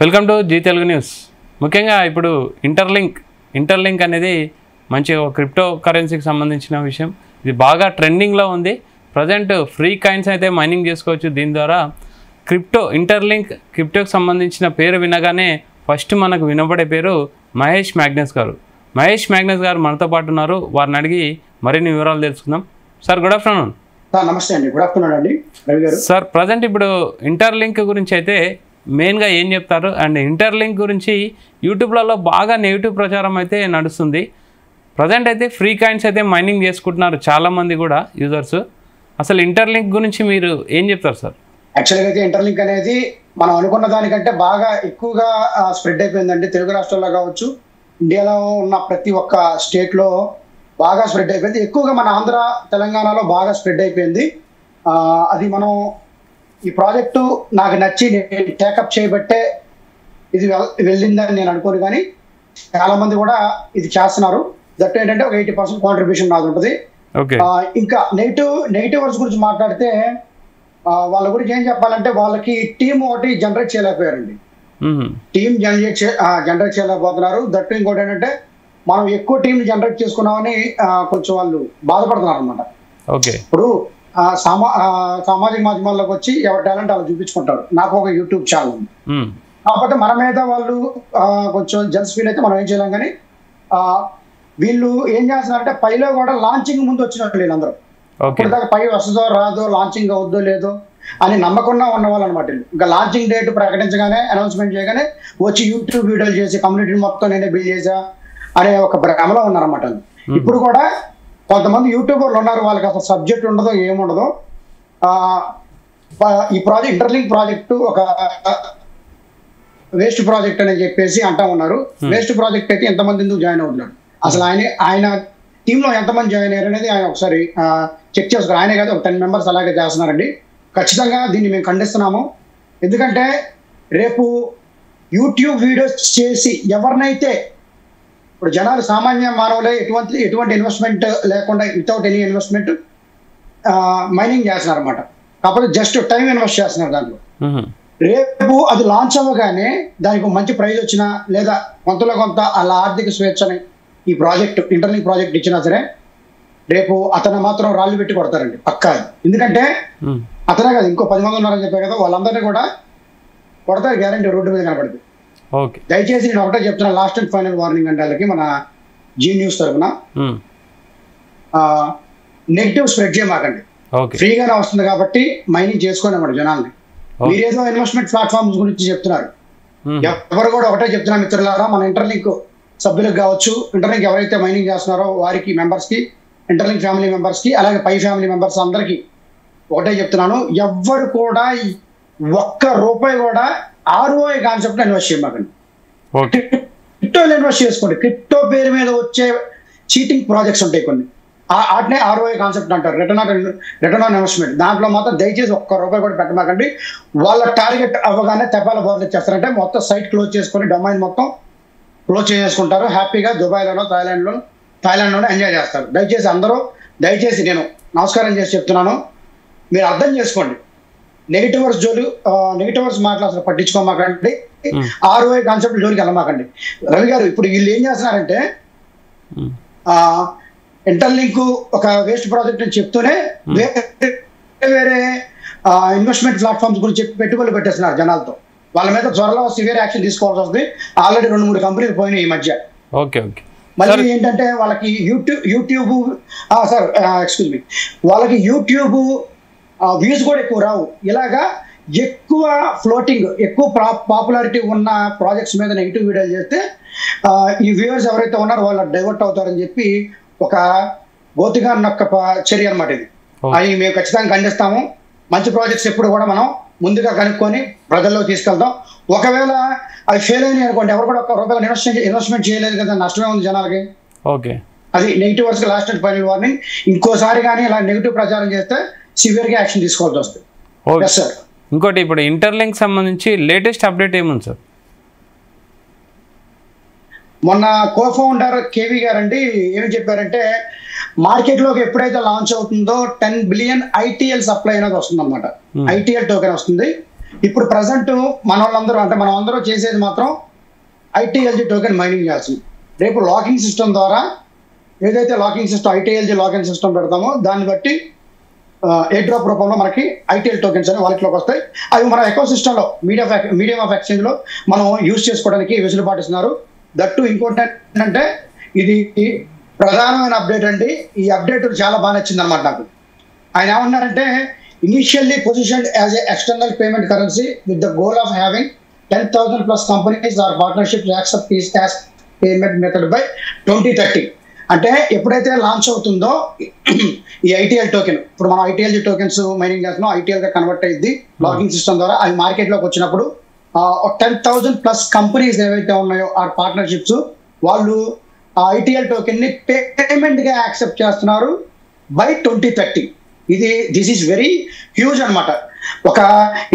Welcome to Zee Telugu news. ముఖ్యంగా ఇప్పుడు interlink అనేది మంచి క్రిప్టో కరెన్సీకి సంబంధించిన విషయం. ఇది బాగా ట్రెండింగ్లో ఉంది. ప్రజెంట్ ఫ్రీ కాయిన్స్ అయితే మైనింగ్ చేసుకోవచ్చు. దీని ద్వారా క్రిప్టోకి సంబంధించిన పేరు వినగానే ఫస్ట్ మనకు వినబడే పేరు మహేష్ మ్యాగ్నస్ గారు. మహేష్ మ్యాగ్నస్ గారు మనతో పాటు ఉన్నారు. వారిని అడిగి మరిన్ని వివరాలు తెలుసుకుందాం. Sir, good afternoon. నమస్తే అండి. గుడ్ ఆఫ్టర్నూన్ అండి రవి గారు. సార్, ప్రజెంట్ ఇప్పుడు ఇంటర్లింక్ గురించి అయితే మెయిన్గా ఏం చెప్తారు? అండ్ ఇంటర్లింక్ గురించి యూట్యూబ్లలో బాగా నెగిటివ్ ప్రచారం అయితే నడుస్తుంది. ప్రజెంట్ అయితే ఫ్రీ కాయిన్స్ అయితే మైనింగ్ చేసుకుంటున్నారు చాలామంది కూడా యూజర్స్. అసలు ఇంటర్లింక్ గురించి మీరు ఏం చెప్తారు సార్? యాక్చువల్గా అయితే ఇంటర్లింక్ అనేది మనం అనుకున్న దానికంటే బాగా ఎక్కువగా స్ప్రెడ్ అయిపోయిందండి. తెలుగు రాష్ట్రాల్లో కావచ్చు, ఇండియాలో ఉన్న ప్రతి ఒక్క స్టేట్లో బాగా స్ప్రెడ్ అయిపోయింది. ఎక్కువగా మన ఆంధ్ర తెలంగాణలో బాగా స్ప్రెడ్ అయిపోయింది. అది మనం ఈ ప్రాజెక్టు నాకు నచ్చి నేను టేకప్ చేయబట్టే ఇది వెళ్ళిందని నేను అనుకోను, కానీ చాలా మంది కూడా ఇది చేస్తున్నారు. దట్ ఏంటంటే ఒక 80% కాంట్రిబ్యూషన్ నాది ఉంటుంది. ఇంకా నెగిటివ్ వర్డ్స్ గురించి మాట్లాడితే వాళ్ళ గురించి ఏం చెప్పాలంటే, వాళ్ళకి టీం ఒకటి జనరేట్ చేయలేకపోయారండి. టీం జనరేట్ చేయలేకపోతున్నారు. దట్ ఇంకోటి ఏంటంటే, మనం ఎక్కువ టీం జనరేట్ చేసుకున్నామని కొంచెం వాళ్ళు బాధపడుతున్నారు అనమాట. ఇప్పుడు సామాజిక మాధ్యమాల్లోకి వచ్చి ఎవరి టాలెంట్ వాళ్ళు చూపించుకుంటారు. నాకు ఒక యూట్యూబ్ ఛానల్ ఉంది, కాకపోతే మన మీద వాళ్ళు కొంచెం జెల్స్ ఫీల్ అయితే మనం ఏం చేయలేం. కానీ వీళ్ళు ఏం చేస్తున్నారంటే, పైలో కూడా లాంచింగ్ ముందు వచ్చినట్టు వీళ్ళందరూ ఇప్పుడు దాకా పై వస్తుందో రాదో, లాంచింగ్ అవుద్దో లేదో అని నమ్మకుండా ఉన్న వాళ్ళు అనమాట. ఇంకా లాంచింగ్ డేట్ ప్రకటించగానే, అనౌన్స్మెంట్ చేయగానే వచ్చి యూట్యూబ్ వీడియోలు చేసి కమ్యూనిటీ మొత్తం నేనే బిల్డ్ చేసా అనే ఒక భ్రమలో ఉన్నారన్నమాట. ఇప్పుడు కూడా కొంతమంది యూట్యూబర్లు ఉన్నారు, వాళ్ళకి అసలు సబ్జెక్ట్ ఉండదో ఏముండదో. ఈ ఇంటర్లింక్ ప్రాజెక్టు ఒక వేస్ట్ ప్రాజెక్ట్ అని చెప్పేసి అంటా ఉన్నారు. వేస్ట్ ప్రాజెక్ట్ అయితే ఎంతమంది ఎందుకు జాయిన్ అవుతున్నాడు, అసలు ఆయన టీంలో ఎంతమంది జాయిన్ అయ్యారు అనేది ఆయన ఒకసారి చెక్ చేసుకోవాలి. ఆయనే కాదు, ఒక 10 మెంబర్స్ అలాగే చేస్తున్నారండి. ఖచ్చితంగా దీన్ని మేము ఖండిస్తున్నాము. ఎందుకంటే రేపు యూట్యూబ్ వీడియోస్ చేసి ఎవరినైతే, ఇప్పుడు జనాలు సామాన్య మానవులే ఎటువంటి ఇన్వెస్ట్మెంట్ లేకుండా, వితౌట్ ఎనీ ఇన్వెస్ట్మెంట్ మైనింగ్ చేస్తున్నారు అనమాట. కాకపోతే జస్ట్ టైం ఇన్వెస్ట్ చేస్తున్నారు దాంట్లో. రేపు అది లాంచ్ అవ్వగానే దానికి మంచి ప్రైజ్ వచ్చినా, లేదా కొంతలో కొంత అలా ఆర్థిక స్వేచ్ఛని ఈ ప్రాజెక్ట్ ఇంటర్లింక్ ప్రాజెక్ట్ ఇచ్చినా సరే, రేపు అతను మాత్రం రాళ్ళు పెట్టి కొడతారండి పక్కా. ఎందుకంటే అతనే కాదు, ఇంకో 10 మంది ఉన్నారని చెప్పారు కదా, వాళ్ళందరినీ కూడా కొడతారు గ్యారంటీ, రోడ్డు మీద కనపడుతుంది. దయచేసి నేను ఒకటే చెప్తున్నా, లాస్ట్ అండ్ ఫైనల్ వార్నింగ్ అంటే వాళ్ళకి, మన జీ న్యూస్ తరఫున నెగిటివ్ స్ప్రెడ్ చేయమాకండి. ఫ్రీగానే వస్తుంది కాబట్టి మైనింగ్ చేసుకోండి అన్నమాట జనాల్ని. మీరేదో ఇన్వెస్ట్మెంట్ ప్లాట్ఫామ్స్ గురించి చెప్తున్నారు. ఎవరు కూడా ఒకటే చెప్తున్నా మిత్రులారా, మన ఇంటర్లింక్ సభ్యులకు కావచ్చు, ఇంటర్లింక్ ఎవరైతే మైనింగ్ చేస్తున్నారో వారికి, మెంబర్స్కి, ఇంటర్లింక్ ఫ్యామిలీ మెంబర్స్కి, అలాగే పై ఫ్యామిలీ మెంబర్స్ అందరికీ ఒకటే చెప్తున్నాను, ఎవ్వరు కూడా ఒక్క రూపాయి కూడా ROI కాన్సెప్ట్ ఇన్వెస్ట్ చేయమాకండి. క్రిప్టోలో ఇన్వెస్ట్ చేసుకోండి. క్రిప్టో పేరు మీద వచ్చే చీటింగ్ ప్రాజెక్ట్స్ ఉంటాయి కొన్ని, వాటినే ROI కాన్సెప్ట్ అంటారు, రిటర్న్ ఆన్ ఇన్వెస్ట్మెంట్. దాంట్లో మాత్రం దయచేసి ఒక్క రూపాయి కూడా పెట్టమాకండి. వాళ్ళ టార్గెట్ అవ్వగానే తెపాల బోర్లు చేస్తారంటే మొత్తం సైట్ క్లోజ్ చేసుకొని, డొమైన్ మొత్తం క్లోజ్ చేసుకుంటారు. హ్యాపీగా దుబాయ్లోనో థాయిలాండ్లోనో ఎంజాయ్ చేస్తారు. దయచేసి నేను నమస్కారం చేసి చెప్తున్నాను, మీరు అర్థం చేసుకోండి. నెగిటివ్ వర్డ్స్ మాటలు అసలు పట్టించుకోమాకండి. ROI కాన్సెప్ట్ జోలికి వెళ్ళమాకండి. రవి గారు, ఇప్పుడు వీళ్ళు ఏం చేస్తున్నారంటే, ఇంటర్లింక్ ఒక వేస్ట్ ప్రాజెక్ట్ అని చెప్తూనే వేరే ఇన్వెస్ట్మెంట్ ప్లాట్ఫామ్స్ గురించి చెప్పి పెట్టుబడులు పెట్టేస్తున్నారు జనాలతో. వాళ్ళ మీద త్వరలో సివియర్ యాక్షన్ తీసుకోవాల్సి వస్తుంది. ఆల్రెడీ 2-3 కంపెనీలు పోయినాయి ఈ మధ్య. మళ్ళీ ఏంటంటే వాళ్ళకి వాళ్ళకి యూట్యూబ్ వ్యూస్ కూడా ఎక్కువ రావు. ఇలాగా ఎక్కువ ఫ్లోటింగ్, ఎక్కువ పాపులారిటీ ఉన్న ప్రాజెక్ట్స్ మీద నెగిటివ్ వీడియోలు చేస్తే ఈ వ్యూవర్స్ ఎవరైతే ఉన్నారో వాళ్ళు డైవర్ట్ అవుతారని చెప్పి ఒక గోతిగా నొక్క చర్య అనమాట ఇది. అవి మేము ఖచ్చితంగా ఖండిస్తాము. మంచి ప్రాజెక్ట్స్ ఎప్పుడు కూడా మనం ముందుగా కనుక్కొని ప్రజల్లో తీసుకెళ్తాం. ఒకవేళ అవి ఫెయిల్ అయినాయి అనుకోండి, ఎవరు కూడా ఒక్క రూపాయలు ఇన్వెస్ట్మెంట్ చేయలేదు కదా, నష్టమే ఉంది జనాలకి. అది negative words last and final warning. ఇంకోసారి కానీ ఇలా నెగిటివ్ ప్రచారం చేస్తే సివియర్గా యాక్షన్ తీసుకోవాల్సి వస్తుంది. సార్, ఇంకోటి, ఇప్పుడు ఇంటర్లింక్ సంబంధించి లేటెస్ట్ అప్డేట్ ఏముంది సార్? మొన్న కోఫౌండర్ కేవీ గారండి ఏమి చెప్పారంటే, మార్కెట్లోకి ఎప్పుడైతే లాంచ్ అవుతుందో 10 బిలియన్ ITL సప్లై అనేది వస్తుంది అనమాట. ITL టోకెన్ వస్తుంది. ఇప్పుడు ప్రజెంట్ మన వాళ్ళందరూ అంటే మనం అందరూ చేసేది మాత్రం ఐటీఎల్జీ టోకెన్ మైనింగ్ చేస్తుంది. రేపు లాకింగ్ సిస్టమ్ ద్వారా ఏదైతే locking system ITLG locking system పెడతామో దాన్ని బట్టి ఎయిర్ డ్రాప్ రూపంలో మనకి ఐటీఎల్ టోకెన్స్ అని వాలెట్లోకి వస్తాయి. అవి మన ఎకో సిస్టంలో మీడియం ఆఫ్ ఎక్స్చేంజ్లో మనం యూజ్ చేసుకోవడానికి వెసులుబాటు ఇస్తున్నారు. దట్టు ఇంకోటి ఏంటంటే ఇది ప్రధానమైన అప్డేట్ అండి. ఈ అప్డేట్ చాలా బాగా నచ్చింది అనమాట నాకు. ఆయన ఏమన్నారంటే initially positioned as a external payment currency with the goal of having 10,000+ companies or partnerships accept this as payment method by 2030. అంటే ఎప్పుడైతే లాంచ్ అవుతుందో ఈ ఐటీఎల్ టోకెన్, ఇప్పుడు మనం ఐటీఎల్జీ టోకెన్స్ మైనింగ్ చేస్తున్నాం, ఐటీఎల్ గా కన్వర్ట్ అయ్యింది లాకింగ్ సిస్టమ్ ద్వారా. అవి మార్కెట్లోకి వచ్చినప్పుడు 10,000+ కంపెనీస్ ఏవైతే ఉన్నాయో ఆ పార్ట్నర్షిప్స్ వాళ్ళు ఆ ఐటీఎల్ టోకెన్ ని పేమెంట్ గా యాక్సెప్ట్ చేస్తున్నారు by 2030. This is very huge అనమాట. ఒక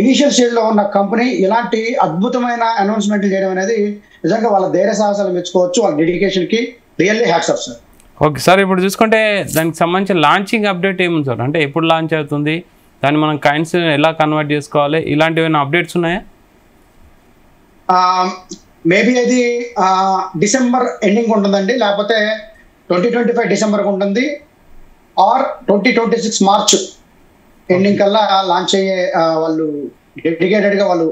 ఇనిషియల్ స్టేజ్ లో ఉన్న కంపెనీ ఇలాంటి అద్భుతమైన అనౌన్స్మెంట్లు చేయడం అనేది నిజంగా వాళ్ళ ధైర్య సాహసాలు మెచ్చుకోవచ్చు. వాళ్ళ డెడికేషన్ కి really hats off sir. Okay sir, ఇప్పుడు చూసుకుంటే దానికి సంబంధించిన లాంచింగ్ అప్డేట్ ఏముంది సార్? అంటే ఎప్పుడు లాంచ్ అవుతుంది, దాన్ని మనం కాయిన్స్ ఎలా కన్వర్ట్ చేసుకోవాలి, ఇలాంటివి ఏమైనా అప్డేట్స్ ఉన్నాయా? మేబీ అది డిసెంబర్ ఎండింగ్ ఉంటుందండి, లేకపోతే 2025 డిసెంబర్కి ఉంటుంది, ఆర్ 2026 మార్చ్ ఎండింగ్ కల్లా లాంచ్ అయ్యే వాళ్ళు డెడికేటెడ్గా వాళ్ళు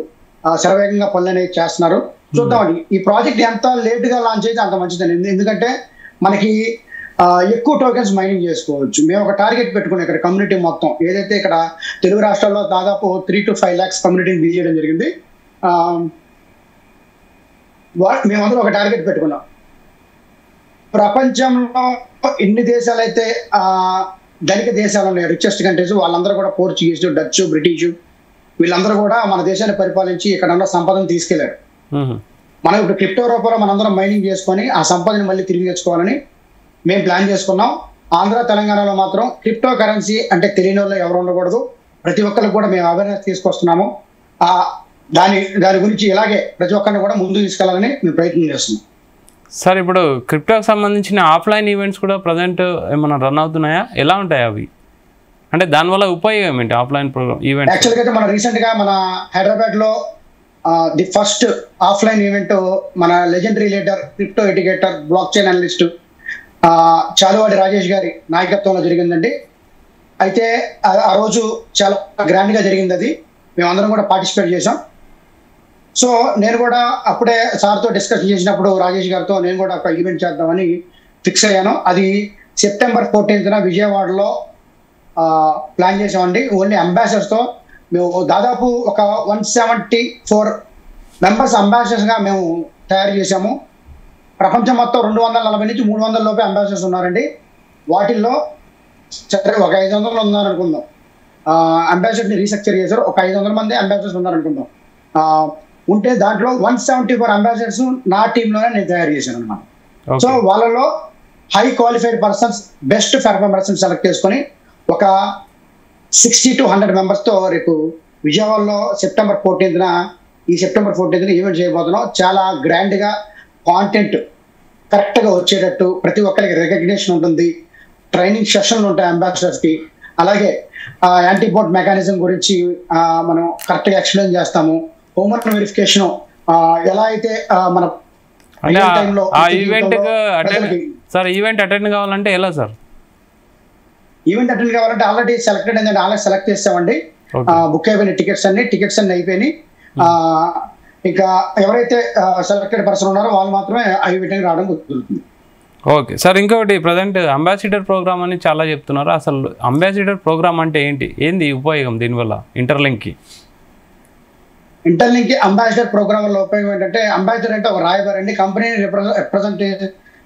శరవేగంగా పనులు అనేవి చేస్తున్నారు. చూద్దామండి, ఈ ప్రాజెక్ట్ ఎంత లేట్గా లాంచ్ అయితే అంత మంచిదండి. ఎందుకంటే మనకి ఎక్కువ టోకెన్స్ మైనింగ్ చేసుకోవచ్చు. మేము ఒక టార్గెట్ పెట్టుకున్నాం ఇక్కడ కమ్యూనిటీ మొత్తం, ఏదైతే ఇక్కడ తెలుగు రాష్ట్రాల్లో దాదాపు 3 to 5 lakhs కమ్యూనిటీని బిల్ చేయడం జరిగింది. మేమందరూ ఒక టార్గెట్ పెట్టుకున్నాం. ప్రపంచంలో ఎన్ని దేశాలు అయితే ధనిక దేశాలు ఉన్నాయి, రిచెస్ట్ కంట్రీస్, వాళ్ళందరూ కూడా పోర్చుగీస్, డచ్, బ్రిటిష్ వీళ్ళందరూ కూడా మన దేశాన్ని పరిపాలించి ఇక్కడ ఉన్న సంపదను తీసుకెళ్లారు. మనం ఇప్పుడు క్రిప్టో రూపంలో మనందరం మైనింగ్ చేసుకొని ఆ సంపదని మళ్ళీ తిరిగి తెచ్చుకోవాలని మేము ప్లాన్ చేసుకున్నాం. ఆంధ్ర తెలంగాణలో మాత్రం క్రిప్టో కరెన్సీ అంటే తెలియని వాళ్ళు ఎవరు ఉండకూడదు, ప్రతి ఒక్కరికి కూడా మేము అవేర్నెస్ తీసుకొస్తున్నాము. దాని గురించి ఇలాగే ప్రతి ఒక్కరిని కూడా ముందుకు తీసుకెళ్లాలని మేము ప్రయత్నం చేస్తున్నాం. సార్, ఇప్పుడు క్రిప్టోకి సంబంధించిన ఆఫ్లైన్ ఈవెంట్స్ కూడా ప్రజెంట్ ఏమైనా రన్ అవుతున్నాయా? ఎలా ఉంటాయి అవి? అంటే దానివల్ల ఉపయోగం ఏంటి ఆఫ్లైన్ ప్రోగ్రామ్ ఈవెంట్? యాక్చువల్గా అయితే మన రీసెంట్గా మన హైదరాబాద్లో ది ఫస్ట్ ఆఫ్లైన్ ఈవెంట్ మన legendary leader, crypto educator, blockchain analyst Chaluvadi Rajesh గారి నాయకత్వంలో జరిగిందండి. అయితే ఆ రోజు చాలా గ్రాండ్గా జరిగింది. అది మేమందరం కూడా పార్టిసిపేట్ చేసాం. సో నేను కూడా అప్పుడే సార్తో డిస్కస్ చేసినప్పుడు రాజేష్ గారితో నేను కూడా ఒక ఈవెంట్ చేద్దామని ఫిక్స్ అయ్యాను. అది సెప్టెంబర్ 14న విజయవాడలో ప్లాన్ చేసామండి. ఓన్లీ అంబాసిడర్స్తో మేము దాదాపు ఒక 174 మెంబర్స్ అంబాసిడర్స్గా మేము తయారు చేసాము. ప్రపంచం మొత్తం 240 నుంచి 300 లోపే అంబాసిడర్స్ ఉన్నారండి. వాటిల్లో ఒక 500 ఉన్నారనుకుందాం. అంబాసిడర్ని రీస్ట్రక్చర్ చేశారు, ఒక 500 మంది అంబాసిడర్స్ ఉన్నారనుకుందాం. ఉంటే దాంట్లో 174 అంబాసిడర్స్ నా టీంలోనే నేను తయారు చేశాను అనమాట. సో వాళ్ళలో high qualified persons, best performers select చేసుకొని ఒక 60 to 100 మెంబర్స్తో రేపు విజయవాడలో సెప్టెంబర్ 14న ఈవెంట్ చేయబోతున్నాం. చాలా గ్రాండ్గా కాంటెంట్ కరెక్ట్గా వచ్చేటట్టు, ప్రతి ఒక్కరికి రికగ్నిషన్ ఉంటుంది, ట్రైనింగ్ సెషన్లు ఉంటాయి అంబాసిడర్స్కి. అలాగే యాంటీబోట్ మెకానిజం గురించి మనం కరెక్ట్గా ఎక్స్ప్లెయిన్ చేస్తాము. హోంవర్క్ వెరిఫికేషన్ ఎలా అయితే మన ఈవెంట్ అటెండ్ కావాలంటే ఎలా సార్? ఈవెంట్ అటెండ్ కావాలంటే ఆల్రెడీ సెలెక్టెడ్ అయిందండి, ఆల్రెడీ సెలెక్ట్ చేసామండి. బుక్ అయిపోయినాయి టికెట్స్ అన్ని అయిపోయినాయి. ఇంకా ఎవరైతే సెలెక్టెడ్ పర్సన్ ఉన్నారో వాళ్ళు మాత్రమే ఆ ఈవెంట్కి రావడం కుదురుతుంది. ఓకే సార్, ఇంకొకటి ప్రజెంట్ అంబాసిడర్ ప్రోగ్రామ్ అని చాలా చెప్తున్నారు. అసలు అంబాసిడర్ ప్రోగ్రామ్ అంటే ఏంది ఉపయోగం దీనివల్ల? ఇంటర్లింక్కి అంబాసిడర్ ప్రోగ్రామ్ వల్ల ఉపయోగం ఏంటంటే, అంబాసిడర్ అంటే ఒక రాయబారి అండి. కంపెనీని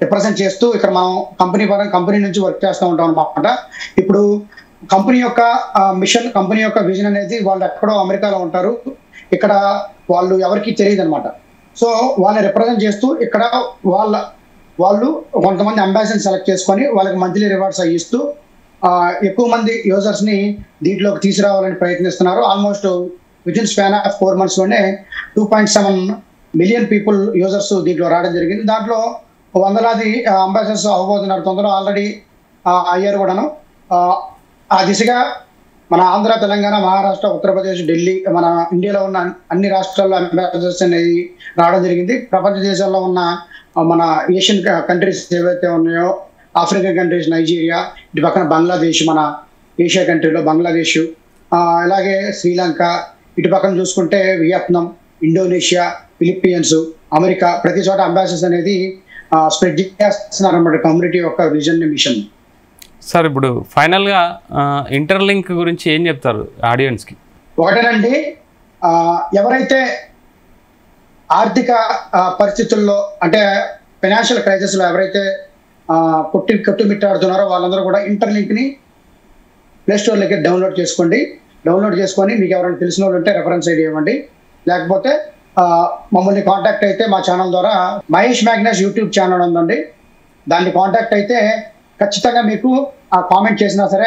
రిప్రజెంట్ చేస్తూ ఇక్కడ మనం కంపెనీ నుంచి వర్క్ చేస్తూ ఉంటాం అనమాట. ఇప్పుడు కంపెనీ యొక్క మిషన్, కంపెనీ యొక్క విజన్ అనేది వాళ్ళు ఎక్కడో అమెరికాలో ఉంటారు, ఇక్కడ వాళ్ళు ఎవరికి తెలియదు అనమాట. సో వాళ్ళని రిప్రజెంట్ చేస్తూ ఇక్కడ వాళ్ళు కొంతమంది అంబాసిడర్ని సెలెక్ట్ చేసుకొని వాళ్ళకి మంత్లీ రివార్డ్స్ ఇస్తూ ఎక్కువ మంది యూజర్స్ని దీంట్లోకి తీసుకురావాలని ప్రయత్నిస్తున్నారు. Almost within span of 4 monthsలోనే 2.7 million people users దీంట్లో రావడం జరిగింది. దాంట్లో వందలాది అంబాసిడర్స్ అవ్వబోతున్నారు, తొందరలో ఆల్రెడీ అయ్యారు కూడాను. ఆ దిశగా మన ఆంధ్ర, తెలంగాణ, మహారాష్ట్ర, ఉత్తరప్రదేశ్, ఢిల్లీ, మన ఇండియాలో ఉన్న అన్ని రాష్ట్రాల్లో అంబాసిడర్స్ అనేది రావడం జరిగింది. ప్రపంచ దేశాల్లో ఉన్న మన ఏషియన్ కంట్రీస్ ఏవైతే ఉన్నాయో, ఆఫ్రికన్ కంట్రీస్, నైజీరియా, ఇటు పక్కన బంగ్లాదేశ్, మన ఏషియా కంట్రీలో బంగ్లాదేశ్, అలాగే శ్రీలంక, ఇటు పక్కన చూసుకుంటే వియత్నాం, ఇండోనేషియా, ఫిలిప్పీన్స్, అమెరికా, ప్రతి చోట అంబాసిడర్స్ అనేది స్ప్రెడ్ చేస్తున్నారు అన్నమాట కమ్యూనిటీ యొక్క విజన్ మిషన్. సార్ ఇప్పుడు ఫైనల్గా ఇంటర్లింక్ గురించి ఏం చెప్తారు ఆడియన్స్కి? ఒకటేనండి, ఎవరైతే ఆర్థిక పరిస్థితుల్లో అంటే ఫైనాన్షియల్ క్రైసిస్లో ఎవరైతే కొట్టుమిట్టాడుతున్నారో వాళ్ళందరూ కూడా ఇంటర్లింక్ని ప్లేస్టోర్లోకి డౌన్లోడ్ చేసుకోండి. డౌన్లోడ్ చేసుకొని మీకు ఎవరైనా తెలిసిన వాళ్ళు ఉంటే రెఫరెన్స్ ఐడి ఇవ్వండి. లేకపోతే మమ్మల్ని కాంటాక్ట్ అయితే మా ఛానల్ ద్వారా మహేష్ మ్యాగ్నస్ యూట్యూబ్ ఛానల్ ఉందండి, దాన్ని కాంటాక్ట్ అయితే ఖచ్చితంగా మీకు కామెంట్ చేసినా సరే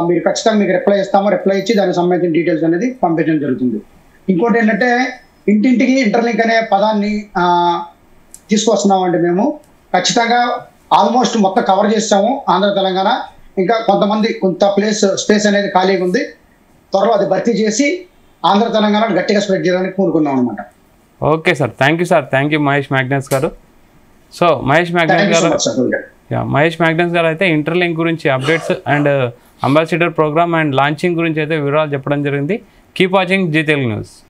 మీరు ఖచ్చితంగా మీకు రిప్లై ఇస్తాము. రిప్లై ఇచ్చి దానికి సంబంధించిన డీటెయిల్స్ అనేది పంపించడం జరుగుతుంది. ఇంకోటి ఏంటంటే ఇంటింటికి ఇంటర్లింక్ అనే పదాన్ని తీసుకొస్తున్నామండి మేము. ఖచ్చితంగా ఆల్మోస్ట్ మొత్తం కవర్ చేస్తాము ఆంధ్ర, తెలంగాణ. ఇంకా కొంత స్పేస్ అనేది ఖాళీగా ఉంది. త్వరలో అది భర్తీ చేసి ఆంధ్ర, తెలంగాణ గట్టిగా స్ప్రెడ్ చేయడానికి కోరుకున్నాం అనమాట. Okay sir, thank you sir, thank you Mahesh Magnus గారు. సో మహేష్ మ్యాగ్నస్ గారు అయితే ఇంటర్లింక్ గురించి updates and ambassador program and launching గురించి అయితే వివరాలు చెప్పడం జరిగింది. Keep watching Zee Telugu news.